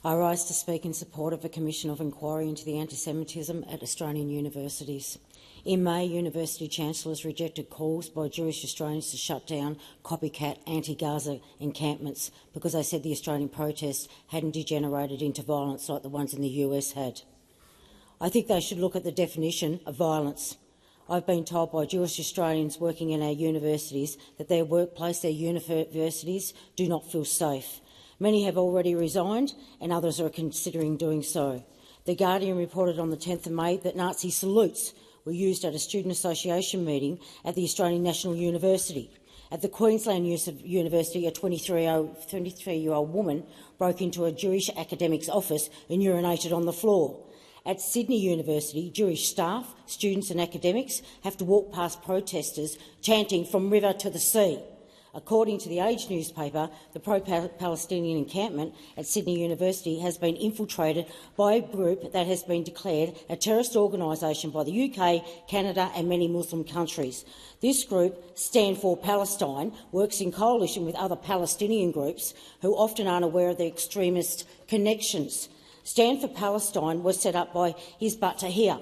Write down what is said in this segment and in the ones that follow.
I rise to speak in support of a commission of inquiry into the anti-Semitism at Australian universities. In May, university chancellors rejected calls by Jewish Australians to shut down copycat anti-Gaza encampments because they said the Australian protests hadn't degenerated into violence like the ones in the US had. I think they should look at the definition of violence. I've been told by Jewish Australians working in our universities that their workplace, their universities, do not feel safe. Many have already resigned and others are considering doing so. The Guardian reported on the 10th of May that Nazi salutes were used at a student association meeting at the Australian National University. At the Queensland University, a 23-year-old woman broke into a Jewish academic's office and urinated on the floor. At Sydney University, Jewish staff, students and academics have to walk past protesters chanting "From river to the sea." According to the Age newspaper, the pro-Palestinian encampment at Sydney University has been infiltrated by a group that has been declared a terrorist organisation by the UK, Canada and many Muslim countries. This group, Stand for Palestine, works in coalition with other Palestinian groups who often aren't aware of their extremist connections. Stand for Palestine was set up by Hizb ut-Tahrir.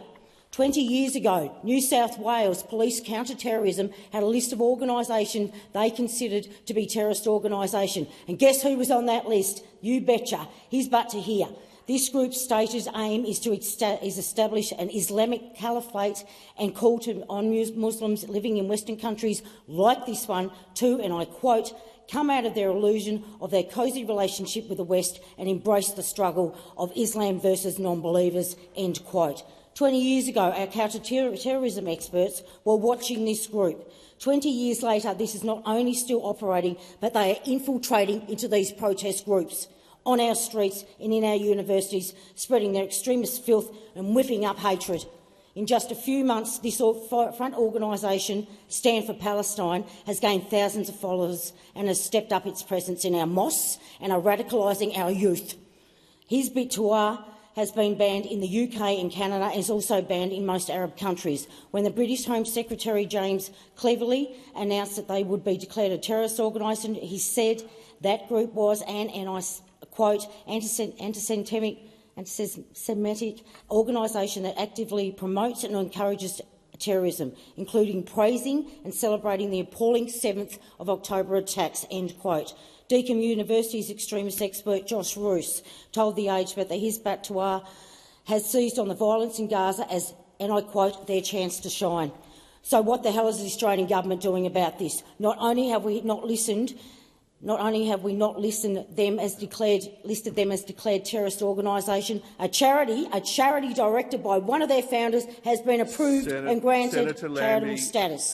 20 years ago, New South Wales Police Counter-Terrorism had a list of organisations they considered to be terrorist organisations. And guess who was on that list? You betcha, Hizb ut-Tahrir. This group's stated aim is to establish an Islamic caliphate and call on Muslims living in Western countries like this one to, and I quote, come out of their illusion of their cosy relationship with the West and embrace the struggle of Islam versus non-believers, end quote. 20 years ago, our counter-terrorism experts were watching this group. 20 years later, this is not only still operating, but they are infiltrating into these protest groups on our streets and in our universities, spreading their extremist filth and whipping up hatred. In just a few months, this front organisation, Stand for Palestine, has gained thousands of followers and has stepped up its presence in our mosques and are radicalising our youth. Hizb ut-Tahrir has been banned in the UK and Canada and is also banned in most Arab countries. When the British Home Secretary James Cleverly announced that they would be declared a terrorist organisation, he said that group was an, and I quote, anti-Semitic organisation that actively promotes and encourages terrorism, including praising and celebrating the appalling 7th of October attacks, end quote. Deakin University's extremist expert Josh Roos told The Age that the Hizb ut-Tahrir has seized on the violence in Gaza as, and I quote, their chance to shine. So what the hell is the Australian government doing about this? Not only have we not listed them as declared terrorist organisation, a charity directed by one of their founders has been approved and granted charitable status.